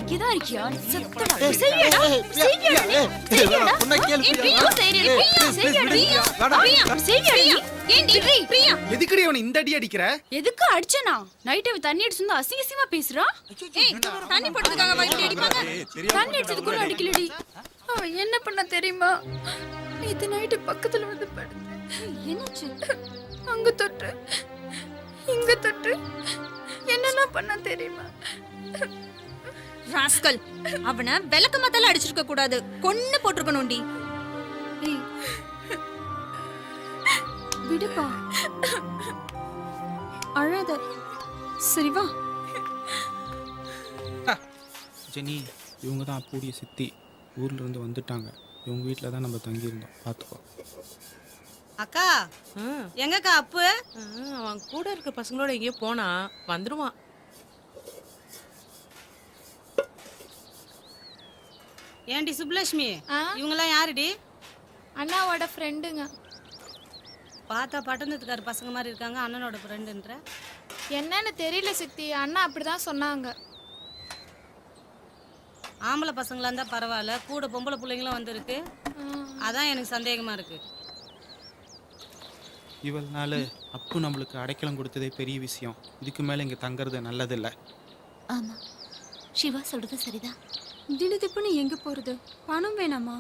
இங்கதான் இருக்கியா? செத்துடா. செய்யடா. செய்யடா. செய்யடா. எதுக்குடி அவனை இந்த அடி அடிக்கிற? எதுக்கு அடிச்சனா? நைட் அவ தண்ணி அடிச்சு வந்து அசிங்கமா பேசுறா. தண்ணி போட்டதுக்காக வைட்டி அடிப்பாங்க. தண்ணி அடிச்சதுக்குள்ள அடிக்கலடி. அவ என்ன பண்ண தெரியுமா? நேத்து நைட்டு பக்கத்துல வந்து படுத்து. என்னாச்சு? அங்க தொட்டு இங்க தொட்டு என்னென்ன பண்ண தெரியுமா? ராஸ்கல், அவனை விளக்க மத்தால அடிச்சிருக்க கூடாது, கொன்னு போட்டுருக்கணும்டி. விடுப்பா, அழாத. சரி வா. ஜெனி, இவங்க தான் அப்பூடிய சித்தி. ஊர்ல இருந்து வந்துட்டாங்க. இவங்க வீட்டில் தான் நம்ம தங்கியிருந்தோம். பார்த்துக்கோ. அக்கா, எங்கக்கா அப்பு? அவன் கூட இருக்க பசங்களோட எங்கேயோ போனா வந்துருவான். ஏண்டி சுப்புலட்சுமி, இவங்கெல்லாம் யாருடி? அண்ணாவோட ஃப்ரெண்டுங்க. பார்த்தா பட்டணத்துக்கார பசங்க மாதிரி இருக்காங்க. அண்ணனோட ஃப்ரெண்டுன்ற என்னன்னு தெரியல சித்தி, அண்ணா அப்படிதான் சொன்னாங்க. ஆம்பளை பசங்களா இருந்தா பரவாயில்ல, கூட பொம்பளை பிள்ளைங்களும் வந்திருக்கு. அதான் எனக்கு சந்தேகமா இருக்கு. இவள்னால அப்பு நம்மளுக்கு அடைக்கலம் கொடுத்ததே பெரிய விஷயம். இதுக்கு மேலே இங்கே தங்குறது நல்லதில்லை. ஆமா, சிவா சொல்றது சரிதான். திடுதிப்புன்னு எங்க போறது? பணம் வேணாமா?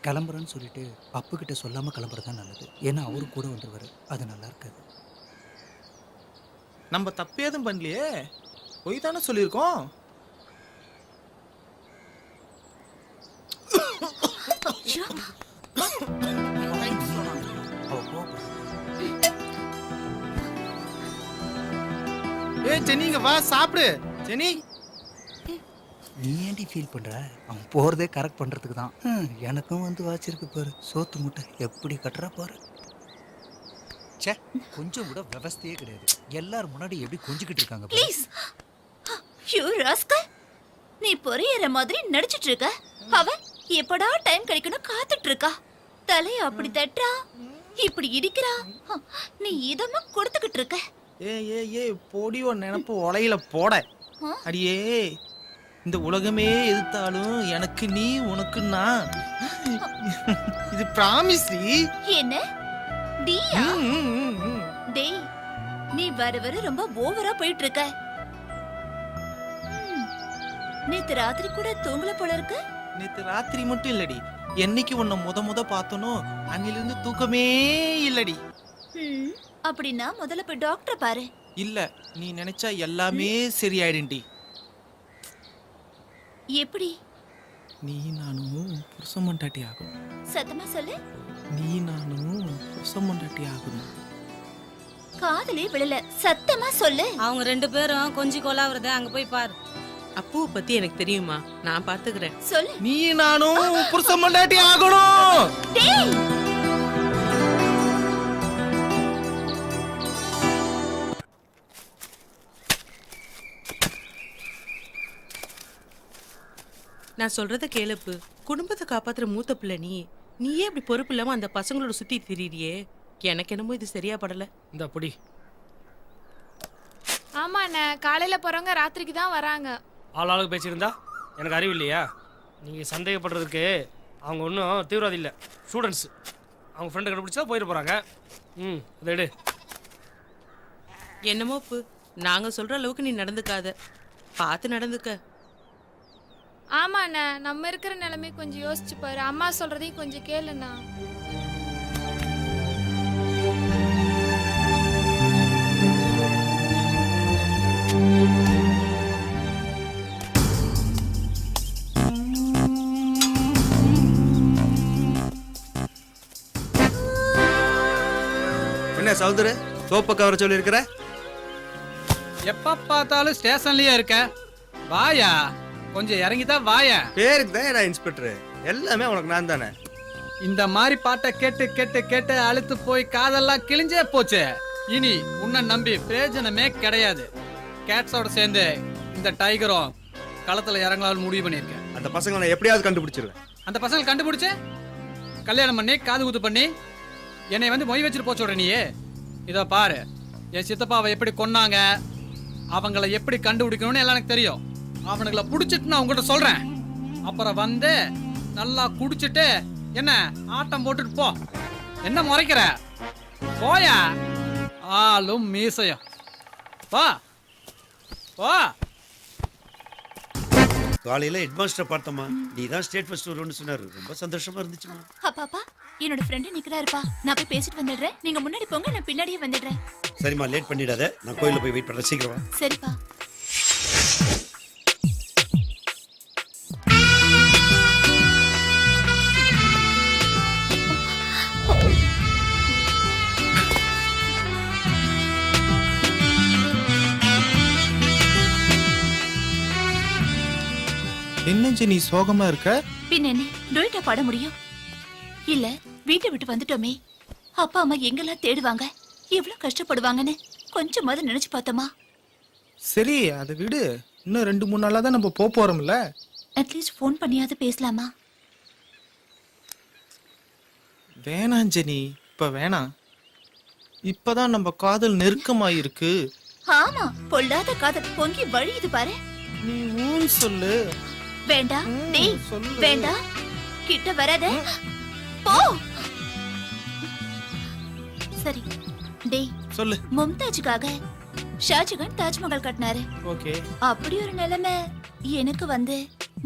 கிளம்புறேன்னு சொல்லிட்டு அப்பு கிட்ட சொல்லாம கிளம்புறது தான் நல்லது. ஏன்னா அவரு கூட வந்துருவாரு. அது நல்லா இருக்காது. நம்ம தப்பு எதுவும் பண்ணலையே, போய் தானே சொல்லியிருக்கோம். ஜெனிங்க வா சாப்பிடு. ஜெனி, நீ ஏன்டி ஃபீல் பண்ற? அவன் போறதே கரெக்ட் பண்றதுக்கு தான். எனக்கும் வந்து வாச்சிருக்கு பாரு. சோத்து முட்டை எப்படி கட்டுறா பாரு. சே, கொஞ்சம் கூட விவஸ்தையே கிடையாது. எல்லாரும் முன்னாடி எப்படி கொஞ்சிக்கிட்டு இருக்காங்க. ப்ளீஸ் யூ ராஸ்கல், நீ பொரியற மாதிரி நடிச்சிட்டு இருக்க. அவ எப்படா டைம் கிடைக்கணும் காத்துட்டு இருக்கா. தலைய அப்படி தட்டா, இப்படி இடிக்கிறா. நீ இதமா கொடுத்துக்கிட்டு இருக்க. ஏ பொடி ஒரு நினைப்பு உலையில போட. அடியே, இந்த உலகமே எதிர்த்தாலும் எனக்கு நீ உனக்கு நான். இது பிராமிஸ். என்ன டியா? டேய், நீ வர வர ரொம்ப ஓவரா போயிட்டு இருக்க. நேத்து ராத்திரி கூட தூங்கல போல இருக்கு. நேத்து ராத்திரி மட்டும் இல்லடி, என்னைக்கு உன்னை முத பார்த்தனோ அங்கிலிருந்து தூக்கமே இல்லடி. அப்படின்னா முதல்ல போய் டாக்டரை பாரு. இல்ல, நீ நினைச்சா எல்லாமே சரியாயிடுண்டி. எப்படி? நீ நானும் புருஷன் மண்டாட்டி ஆகணும். சத்தமா சொல்லு. நீ நானும் புருஷன் மண்டாட்டி ஆகணும். காதலே விழல, சத்தமா சொல்லு. அவங்க ரெண்டு பேரும் கொஞ்சி கொலாவுறத அங்க போய் பாரு. அப்புவை பத்தி எனக்கு தெரியுமா, நான் பாத்துக்கிறேன். சொல்லு. நீ நானும் புருஷன் மண்டாட்டி ஆகணும். டேய், நான் சொல்றத கேளுப்பு. குடும்பத்தை காப்பாத்துற மூத்த பிள்ளை நீயே இப்படி பொறுப்பு இல்லாம அந்த பசங்களோட சுத்தி திரியிறியே. எனக்கு என்னமோ இது சரியா படல. இந்த அப்படி. ஆமா அண்ணா, காலையில போறவங்க ராத்திரிக்கு தான் வராங்க. ஆளாளுக்கு பேசியிருந்தா எனக்கு அறிவு இல்லையா? நீங்கள் சந்தேகப்படுறதுக்கு அவங்க ஒன்றும் தீவிரவாதி இல்லை, ஸ்டூடெண்ட்ஸ். அவங்க ஃப்ரெண்டு கண்டுபிடிச்சா போயிட்டு போகிறாங்க. இதை எடு. என்னமோப்பு, நாங்க சொல்ற அளவுக்கு நீ நடந்துக்காத, பார்த்து நடந்துக்க. ஆமா அண்ணா, நம்ம இருக்கிற நிலைமை கொஞ்சம் யோசிச்சு பாரு. அம்மா சொல்றதையும் கொஞ்சம் கேளுண்ணா. என்ன சௌதர சோப்ப கவர சொல்லி இருக்கிற? எப்ப பார்த்தாலும் ஸ்டேஷன்லயே இருக்க. வாயா, கொஞ்சம் இறங்கிதான் வாயா. பேருக்கு தான் நான் இன்ஸ்பெக்டர், எல்லாமே உனக்கு நான் தானே. இந்த மாதிரி பாட்டை கேட்டு கேட்டு கேட்டு அழுத்து போய் காதெல்லாம் கிழிஞ்சே போச்சு. இனி உன்னை நம்பி பிரயோஜனமே கிடையாது. கேட்ஸோட சேர்ந்து இந்த டைகரும் களத்துல இறங்கலாம்னு முடிவு பண்ணியிருக்கேன். அந்த பசங்களை நான் எப்படியாவது கண்டுபிடிச்சிருவேன். அந்த பசங்களை கண்டுபிடிச்சு கல்யாணம் பண்ணி காது குத்து பண்ணி என்னை வந்து மொய் வச்சுட்டு போச்சு. நீயே இதோ பாரு, என் சித்தப்பாவை எப்படி கொன்னாங்க, அவங்கள எப்படி கண்டுபிடிக்கணும்னு எல்லாம் எனக்கு தெரியும். அவனுங்களை புடிச்சிட்டு நான் உங்ககிட்ட சொல்றேன். அப்புறம் வந்து நல்லா குடிச்சிட்டு என்ன ஆட்டம் போட்டுட்டு போ. என்ன முறைக்கிற? போயா ஆளும் மீசையும். வா வா. காலையில ஹெட்மாஸ்டர் பார்த்தோமா, நீ தான் ஸ்டேட் ஃபர்ஸ்ட் வரும்னு சொன்னாரு. ரொம்ப சந்தோஷமா இருந்துச்சுமா. அப்பாப்பா என்னோட ஃப்ரெண்டு நிக்கிறாருப்பா. நான் போய் பேசிட்டு வந்துடுறேன். நீங்க முன்னாடி போங்க, நான் பின்னாடியே வந்துடுறேன். சரிம்மா, லேட் பண்ணிடாத. நான் கோயில்ல போய் வெயிட் பண்றேன். சீக்கிரம் வா. சரிப்பா. என்ன ஜெனி சோகமா இருக்க? பின்ன என்ன டொய்ட்டா பாட முடியும்? இல்ல வீட்டை விட்டு வந்துட்டோமே, அப்பா அம்மா எங்கெல்லாம் தேடுவாங்க, எவ்வளவு கஷ்டப்படுவாங்கன்னு கொஞ்சமாவது நினைச்சு பார்த்தோமா? சரி அதை விடு. இன்னும் 2-3 நாளா தான் நம்ம போறோம்ல. அட்லீஸ்ட் ஃபோன் பண்ணியாவது பேசலாமா? வேணாம் ஜெனி, இப்ப வேணாம். இப்பதான் நம்ம காதல் நெருக்கமாயிருக்கு. ஆமா, பொல்லாத காதல் பொங்கி வழியுது பாரு. நீ ஊன் சொல்லு. வேண்டாம் டேய், சொல்லு. வேண்டாம், கிட்ட வராத, போ. சரி டேய், சொல்லு. மும்தாஜுக்காக ஷாஜகான் தாஜ்மஹால் கட்டினாரு. ஓகே. அப்படி ஒரு நிலைமை எனக்கு வந்து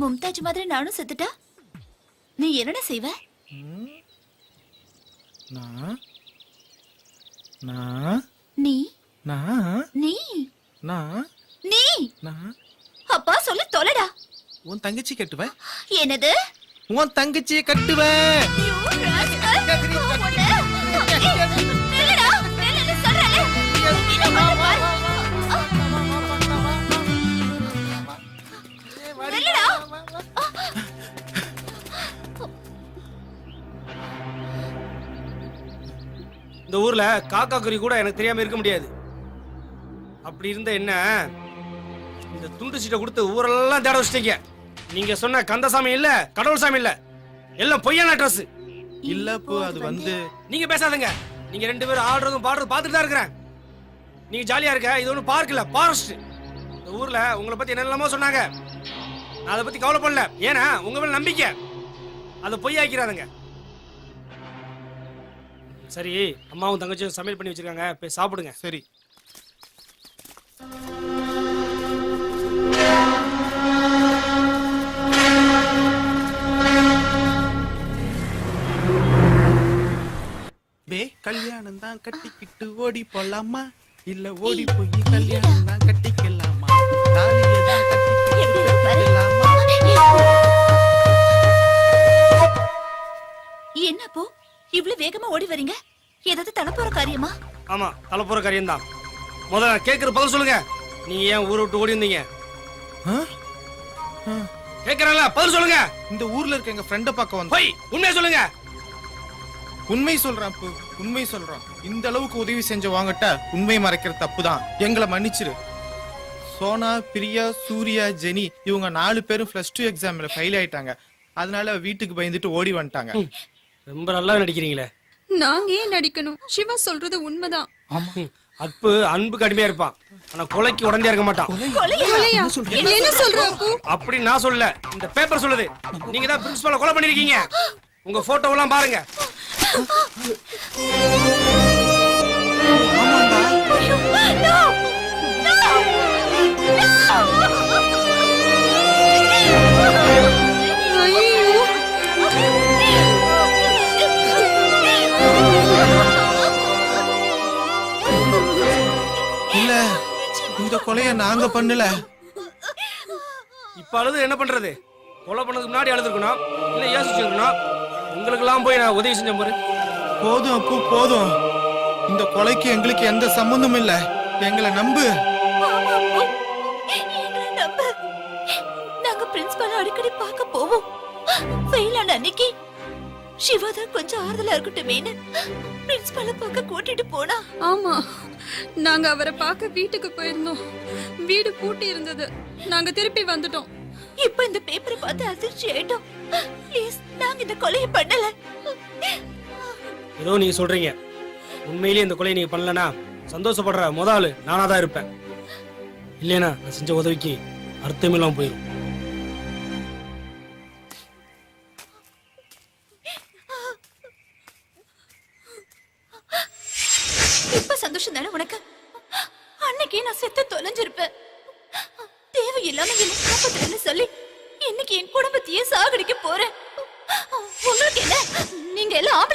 மும்தாஜ் மாதிரி நானும் செத்துட்டா நீ என்னடா செய்வ? நான் நான் நீ நான் நீ நான் நீ நான் அப்பா சொல்லு தொலைடா. உன் தங்கச்சி கட்டுவேன். என்னது? உன் தங்கச்சியை கட்டுவேன். You rascal. நில்லுடா, நில்லுன்னு சொல்றேன்ல. இன்னும் கொஞ்சம் பாரு. நில்லுடா. இந்த ஊர்ல காக்கா குருவி கூட எனக்கு தெரியாம இருக்க முடியாது. அப்படி இருந்த என்ன இந்த துண்டு சீட்டை கொடுத்து ஊரெல்லாம் தேட வச்சிட்டீங்க. நீங்க சொன்ன கந்தசாமி இல்ல, கடவுள் சாமி இல்ல, எல்லாம் பொய்யான அட்ரஸ். இல்ல போ, அது வந்து நீங்க பேசாதீங்க. நீங்க 2 பேரும் ஆடுறதும் பாடுறதும் பார்த்துட்டு தான் இருக்கிறேன். நீங்க ஜாலியா இருக்க. இது ஒன்றும் பார்க் இல்ல, ஃபாரஸ்ட். இந்த ஊர்ல உங்களை பத்தி என்னெல்லாமோ சொன்னாங்க. நான் அதை பத்தி கவலைப்படல. ஏன்னா உங்க மேல நம்பிக்கை. அதை பொய்யாக்கிறாதுங்க. சரி, அம்மாவும் தங்கச்சியும் சமையல் பண்ணி வச்சிருக்காங்க, போய் சாப்பிடுங்க. சரி. பே கல்யாணம் தான் கட்டிக்கிட்டு ஓடி போலாமா, இல்ல ஓடி போய் கல்யாணம் தான் கட்டிக்கலாமா, தாலியை தான் கட்டிக்கிட்டு கட்டிக்கலாமா? என்னப்போ இவ்வளவு வேகமா ஓடி வரீங்க? ஏதாவது தலப்போற காரியமா? ஆமா, தலைப்புற காரியம் தான். முதல்ல கேட்கிற பதில் சொல்லுங்க. நீங்க ஏன் ஊரை விட்டு ஓடி வந்தீங்க? கேட்கறல, பதில் சொல்லுங்க. இந்த ஊர்ல இருக்க எங்க ஃப்ரெண்ட பார்க்க வந்து. போய் உண்மையை சொல்லுங்க. உண்மை சொல்றான் போ, உண்மை சொல்றான். இந்த அளவுக்கு உதவி செஞ்ச வாங்கட்ட உண்மை மறைக்கிற தப்பு தான். எங்களை மன்னிச்சிரு. சோனா, பிரியா, சூர்யா, ஜெனி இவங்க 4 பேரும் +2 எக்ஸாம்ல ஃபெயில் ஆயிட்டாங்க. அதனால வீட்டுக்கு பயந்துட்டு ஓடி வந்துட்டாங்க. ரொம்ப நல்லா நடிக்கிறீங்களே. நாங்க ஏன் நடிக்கணும்? சிவா சொல்றது உண்மைதான். அப்பு அன்புக்கு அடிமையா இருப்பான், ஆனா கொலைக்கு உடனே இருக்க மாட்டான். கொலையா? என்ன சொல்ற அப்பு? அப்படி நான் சொல்லல, இந்த பேப்பர் சொல்லுது. நீங்க தான் பிரின்சிபலை கொலை பண்ணிருக்கீங்க. உங்க போட்டோவெல்லாம் பாருங்க. இல்ல, இந்த கொலைய நாங்க பண்ணல. இப்ப அழுது என்ன பண்றது? கொலை பண்ணதுக்கு முன்னாடி அழுதுருக்கணும், இல்ல யோசிச்சிருக்கணும். உங்களுக்கு எல்லாம் போய் நான் உதவி செஞ்ச பாரு. போதும் அப்பு, போதும். இந்த கொலைக்கு எங்களுக்கு எந்த சம்பந்தமும் இல்ல. எங்களை நம்பு. நாங்க பிரின்சிபல் அடிக்கடி பார்க்க போவோம். ஃபெயில் ஆன அன்னைக்கு சிவா தான் கொஞ்சம் ஆறுதலா இருக்கட்டுமேனு பிரின்சிபலை பார்க்க கூட்டிட்டு போனா. ஆமா, நாங்க அவரை பார்க்க வீட்டுக்கு போயிருந்தோம். வீடு பூட்டி இருந்தது. நாங்க திருப்பி வந்துட்டோம். இப்ப இந்த பேப்பரை பார்த்து அதிர்ச்சி ஆயிட்டோம். ப்ளீஸ், நாங்க இந்த கொலையை பண்ணல. ஏதோ நீங்க சொல்றீங்க. உண்மையிலேயே இந்த கொலையை நீங்க பண்ணலனா சந்தோஷப்படுற முதல் நானா தான் இருப்பேன். இல்லைனா நான் செஞ்ச உதவிக்கு அர்த்தமில்லாம போயிடும். இப்ப சந்தோஷம் தானே உனக்கு? அன்னைக்கு நான் செத்து தொலைஞ்சிருப்பேன். தேவையில்லாம என்ன காப்பாத்துறேன்னு சொல்லி இன்னைக்கு என் குடும்பத்தையே சாகடிக்க போறேன். உங்களுக்கு என்ன? நீங்க எல்லாம் ஆம்பளை